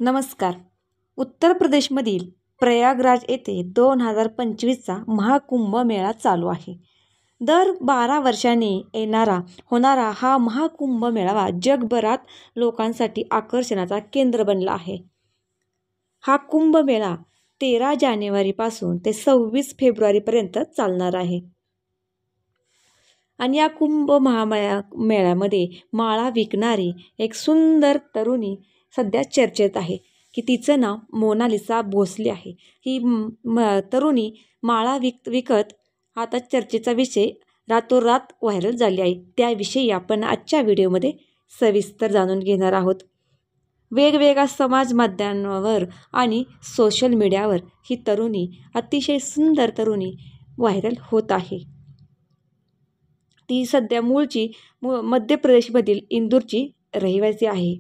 नमस्कार. उत्तर प्रदेशमधील प्रयागराज येथे 2025चा महाकुंभ मेळा चालू आहे. दर 12 वर्षांनी होणारा हा महाकुंभ मेळावा जगभरात लोकांसाठी आकर्षणाचा केंद्र बनला आहे. हा कुंभ मेळा 13 जानेवारीपासून ते 26 फेब्रुवारीपर्यंत चालणार आहे. आणि या कुंभ मेळ्यामध्ये माळा विकणारी एक सुंदर तरुणी सध्या चर्चेत आहे की तिचं नाव मोनालिसा भोसले आहे. ही तरुणी माळा विकत आता चर्चेचा विषय रातोरात व्हायरल झाली आहे. त्याविषयी आपण आजच्या व्हिडिओमध्ये सविस्तर जाणून घेणार आहोत. वेगवेगळ्या समाज माध्यमांवर आणि सोशल मीडियावर ही तरुणी, अतिशय सुंदर तरुणी व्हायरल होत आहे. ती सध्या मध्य प्रदेशमधील इंदूरची रहिवासी आहे.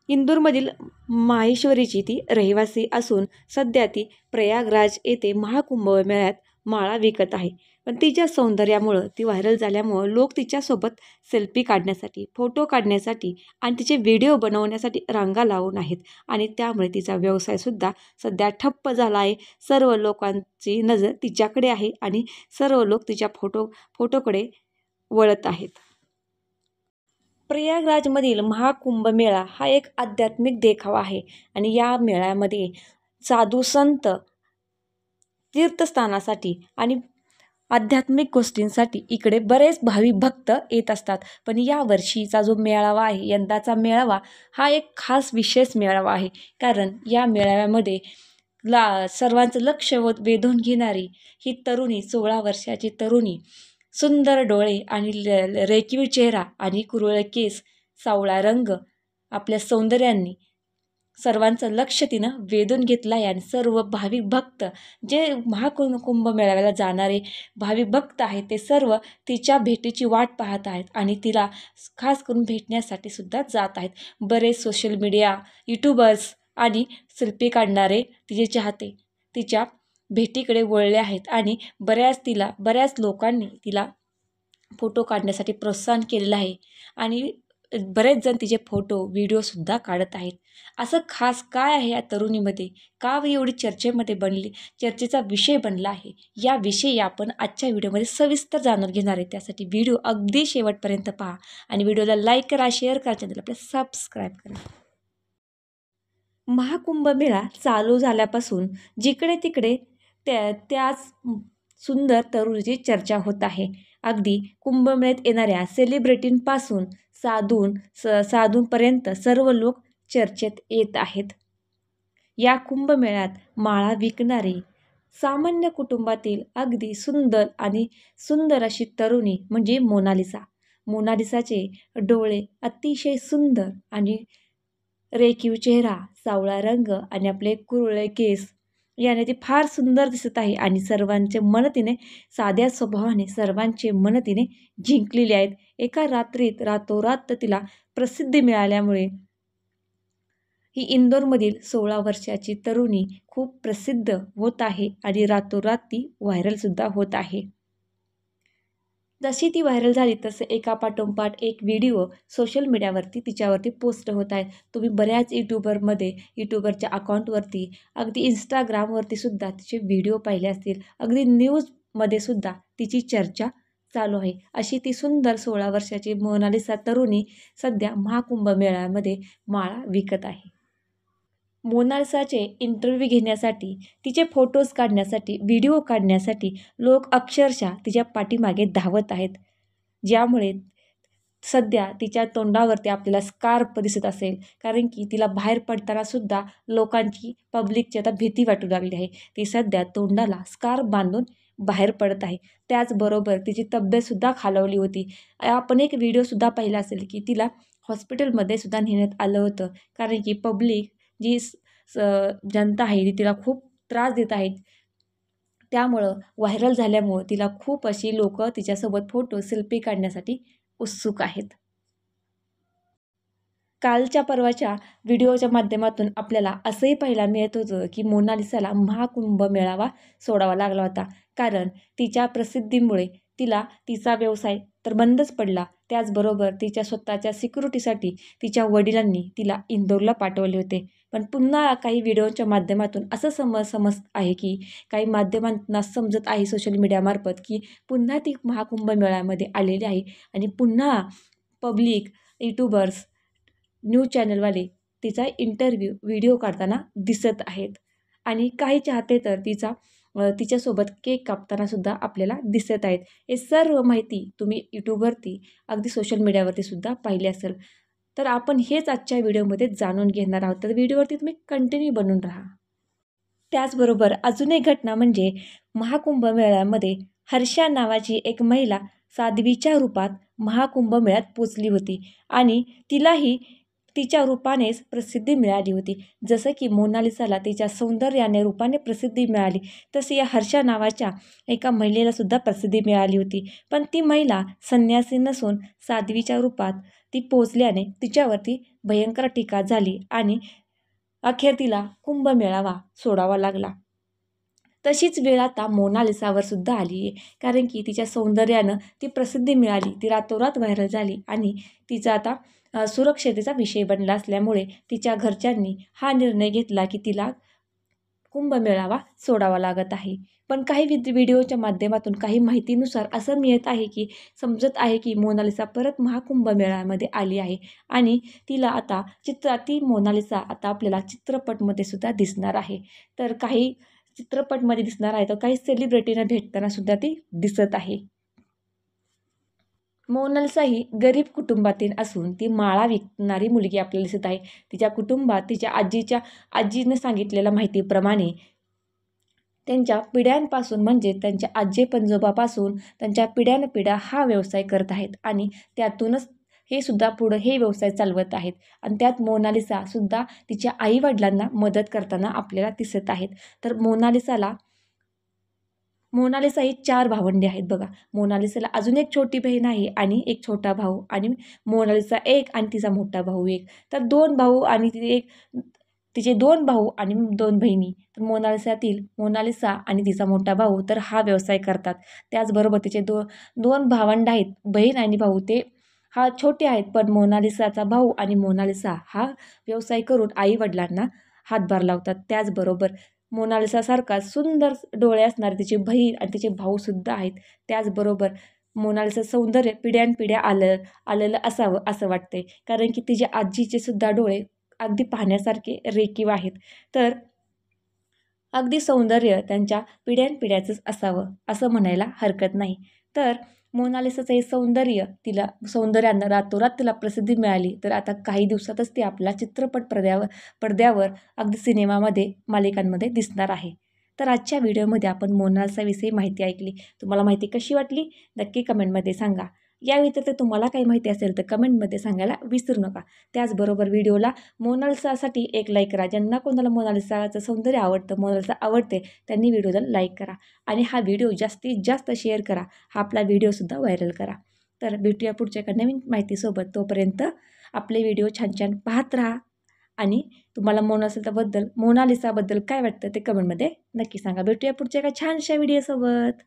इंदूरमधील माहेश्वरीची ती रहिवासी असून सध्या ती प्रयागराज येथे महाकुंभ मेळ्यात माळा विकत आहे. पण तिच्या सौंदर्यामुळं, ती व्हायरल झाल्यामुळं लोक तिच्यासोबत सेल्फी काढण्यासाठी, फोटो काढण्यासाठी आणि तिचे व्हिडिओ बनवण्यासाठी रांगा लावून आहेत. आणि त्यामुळे तिचा व्यवसायसुद्धा सध्या ठप्प झाला आहे. सर्व लोकांची नजर तिच्याकडे आहे आणि सर्व लोक तिच्या फोटोकडे वळत आहेत. प्रयागराजमधील महाकुंभ मेळा हा एक आध्यात्मिक देखावा आहे आणि या मेळ्यामध्ये साधू संत तीर्थस्थानासाठी आणि आध्यात्मिक गोष्टींसाठी इकडे बरेच भाविक भक्त येत असतात. पण या वर्षीचा जो मेळावा आहे, यंदाचा मेळावा हा एक खास विशेष मेळावा आहे. कारण या मेळाव्यामध्ये सर्वांचं लक्ष वेधून घेणारी ही तरुणी, 16 वर्षाची तरुणी, सुंदर डोळे आणि रेखीव चेहरा आणि कुरळे केस, सावळा रंग, आपल्या सौंदर्याने सर्वांचं लक्ष तिनं वेधून घेतलं आहे. आणि सर्व भाविक भक्त, जे महाकुंभ मेळाव्याला जाणारे भाविक भक्त आहेत, ते सर्व तिच्या भेटीची वाट पाहत आहेत आणि तिला खास करून भेटण्यासाठी सुद्धा जात आहेत. बरेच सोशल मीडिया, यूट्यूबर्स आणि सेल्फी काढणारे तिचे चाहते तिच्या भेटीकडे वळले आहेत आणि बऱ्याच लोकांनी तिला फोटो काढण्यासाठी प्रोत्साहन केलेलं आहे आणि बरेच जण तिचे फोटो, व्हिडिओसुद्धा काढत आहेत. असं खास काय आहे या तरुणीमध्ये, का एवढी चर्चेचा विषय बनला आहे, याविषयी आपण आजच्या व्हिडिओमध्ये सविस्तर जाणून घेणार आहे. त्यासाठी व्हिडिओ अगदी शेवटपर्यंत पहा आणि व्हिडिओला लाईक करा, शेअर करा, चॅनलला आपल्या सबस्क्राईब करा. महाकुंभ मेळा चालू झाल्यापासून जिकडे तिकडे त्याच सुंदर तरुणीची चर्चा होत आहे. अगदी कुंभमेळ्यात येणाऱ्या सेलिब्रिटींपासून साधूंपर्यंत सर्व लोक चर्चेत येत आहेत. या कुंभमेळ्यात माळा विकणारी सामान्य कुटुंबातील अगदी सुंदर अशी तरुणी म्हणजे मोनालिसा. मोनालिसाचे डोळे अतिशय सुंदर आणि रेखीव चेहरा, सावळा रंग आणि आपले कुरळे केस याने ती फार सुंदर दिसत आहे आणि साध्या स्वभावाने सर्वांचे मन तिने जिंकलेले आहेत. एका रातोरात तिला प्रसिद्धी मिळाल्यामुळे ही इंदोरमधील 16 वर्षाची तरुणी खूप प्रसिद्ध होत आहे आणि रातोरात ती व्हायरलसुद्धा होत आहे. जशी ती व्हायरल झाली तसे एकापाठोपाठ एक व्हिडिओ सोशल मीडियावरती तिच्यावरती पोस्ट होत आहेत. तुम्ही बऱ्याच यूट्यूबरच्या अकाउंटवरती, अगदी इंस्टाग्रामवरती सुद्धा तिचे व्हिडिओ पाहिले असतील. अगदी न्यूजमध्ये सुद्धा तिची चर्चा चालू आहे. अशी ती सुंदर 16 वर्षाची मोनालिसा तरुणी सध्या महाकुंभ मेळ्यामध्ये माळा विकत आहे. मोनालिसाचे इंटरव्ह्यू घेण्यासाठी, तिचे फोटोज काढण्यासाठी, व्हिडिओ काढण्यासाठी लोक अक्षरशः तिच्या पाठीमागे धावत आहेत. ज्यामुळे सध्या तिच्या तोंडावरती आपल्याला स्कार्फ दिसत असेल, कारण की तिला बाहेर पडताना सुद्धा पब्लिकची आता भीती वाटू लागली आहे. ती सध्या तोंडाला स्कार्फ बांधून बाहेर पडत आहे. त्याचबरोबर तिची तब्येतसुद्धा खालावली होती. आपण एक व्हिडिओसुद्धा पाहिला असेल की तिला हॉस्पिटलमध्ये सुद्धा नेण्यात आलं होतं, कारण की पब्लिक जी जनता आहे ती तिला खूप त्रास देत आहेत. त्यामुळं व्हायरल झाल्यामुळं तिला खूप अशी लोक तिच्यासोबत फोटो, सेल्फी काढण्यासाठी उत्सुक आहेत. कालच्या परवाच्या व्हिडिओच्या माध्यमातून आपल्याला असंही पाहायला मिळत होतं की मोनालिसाला महाकुंभ मेळावा सोडावा लागला होता, कारण तिच्या प्रसिद्धीमुळे तिचा व्यवसाय तर बंदच पडला. त्याचबरोबर तिच्या स्वतःच्या सिक्युरिटीसाठी तिच्या वडिलांनी तिला इंदोरला पाठवले होते. पण पुन्हा काही व्हिडिओच्या माध्यमातून असं समज आहे की काही माध्यमांना समजत आहे सोशल मीडियामार्फत की पुन्हा ती महाकुंभमेळ्यामध्ये आलेली आहे आणि पुन्हा पब्लिक, यूट्यूबर्स, न्यूज चॅनलवाले तिचा व्हिडिओ काढताना दिसत आहेत. आणि काही चाहते तर तिच्यासोबत केक कापताना सुद्धा आपल्याला दिसत आहेत. हे सर्व माहिती तुम्ही यूट्यूबवरती अगदी सोशल मीडियावरती सुद्धा पाहिली असेल. तर आपण हेच आजच्या व्हिडिओमध्ये जाणून घेणार आहोत. तर व्हिडिओवरती तुम्ही कंटिन्यू बनून राहा. त्याचबरोबर अजून एक घटना म्हणजे महाकुंभमेळ्यामध्ये हर्षा नावाची एक महिला साध्वीच्या रूपात महाकुंभमेळ्यात पोचली होती आणि तिलाही तिच्या रूपानेच प्रसिद्धी मिळाली होती. जसं की मोनालिसाला तिच्या सौंदर्याने रूपाने प्रसिद्धी मिळाली, तशी या हर्षा नावाच्या एका महिलेला सुद्धा प्रसिद्धी मिळाली होती. पण ती महिला संन्यासी नसून साध्वीच्या रूपात ती पोचल्याने तिच्यावरती भयंकर टीका झाली आणि अखेर तिला कुंभमेळावा सोडावा लागला. तशीच वेळ आता मोनालिसावर सुद्धा आली आहे, कारण की तिच्या सौंदर्यानं ती प्रसिद्धी मिळाली, ती रातोरात व्हायरल झाली आणि तिचा आता सुरक्षतेचा विषय बनला असल्यामुळे तिच्या घरच्यांनी हा निर्णय घेतला की तिला कुंभमेळावा सोडावा लागत आहे. पण काही व्हिडिओच्या माध्यमातून काही माहितीनुसार असं मिळत आहे की समजत आहे की मोनालिसा परत महाकुंभमेळ्यामध्ये आली आहे आणि तिला आता ती मोनालिसा आता आपल्याला चित्रपटमध्ये सुद्धा दिसणार आहे. तर काही चित्रपटमध्ये दिसणार आहे तर काही सेलिब्रिटींना भेटताना सुद्धा ती दिसत आहे. मोनालिसा ही गरीब कुटुंबातील असून ती माळा विकणारी मुलगी आपल्याला दिसत आहे. तिच्या कुटुंबात तिच्या आजीनं सांगितलेल्या माहितीप्रमाणे त्यांच्या पिढ्यांपासून म्हणजे त्यांच्या आजी पणजोबापासून त्यांच्या पिढ्यानपिढ्या हा व्यवसाय करत आहेत आणि त्यातूनच हे सुद्धा पुढं हे व्यवसाय चालवत आहेत. आणि त्यात मोनालिसासुद्धा तिच्या आईवडिलांना मदत करताना आपल्याला दिसत आहेत. तर मोनालिसा ही 4 भावंडे आहेत बघा. मोनालिसाला अजून एक छोटी बहीण आहे आणि एक छोटा भाऊ आणि मोनालिसा एक आणि तिचा मोठा भाऊ एक. तर 2 भाऊ आणि तिचे 2 भाऊ आणि 2 बहिणी. तर मोनालिसा आणि तिचा मोठा भाऊ तर हा व्यवसाय करतात. त्याचबरोबर तिचे दोन भावंड आहेत, बहीण आणि भाऊ, ते छोटे आहेत. पण मोनालिसाचा भाऊ आणि मोनालिसा हा व्यवसाय करून आईवडिलांना हातभार लावतात. त्याचबरोबर मोनालिसासारखा सुंदर डोळे असणारे तिची बहीण आणि तिचे भाऊसुद्धा आहेत. त्याचबरोबर मोनालिसा सौंदर्य पिढ्यानपिढ्या आलेलं असावं असं वाटते, कारण की तिच्या आजीचे सुद्धा डोळे अगदी पाहण्यासारखे रेखीव आहेत. तर अगदी सौंदर्य त्यांच्या पिढ्यानपिढ्याचंच असावं असं म्हणायला हरकत नाही. तर मोनालिसाचं हे तिला सौंदर्यानं रातोरात तिला प्रसिद्धी मिळाली. तर आता काही दिवसातच ती आपला चित्रपट पडद्यावर अगदी सिनेमामध्ये, मालिकांमध्ये दिसणार आहे. तर आजच्या व्हिडिओमध्ये आपण मोनालिसाविषयी माहिती ऐकली. तुम्हाला माहिती कशी वाटली नक्की कमेंटमध्ये सांगा. या व्यतिरिक्त तुम्हाला काही माहिती असेल तर कमेंटमध्ये सांगायला विसरू नका. त्याचबरोबर व्हिडिओला मोनालिसासाठी एक लाईक करा. ज्यांना कोणाला मोनालिसाचं सौंदर्य आवडतं, मोनालिसा आवडते, त्यांनी व्हिडिओला लाईक करा आणि हा व्हिडिओ जास्तीत जास्त शेअर करा. हा आपला व्हिडिओसुद्धा व्हायरल करा. तर भेटूया पुढच्या एका नवीन माहितीसोबत. तोपर्यंत आपले व्हिडिओ छान छान पाहत राहा आणि तुम्हाला मोनालिसाबद्दल काय वाटतं ते कमेंटमध्ये नक्की सांगा. भेटूया पुढच्या एका छानशा व्हिडिओसोबत.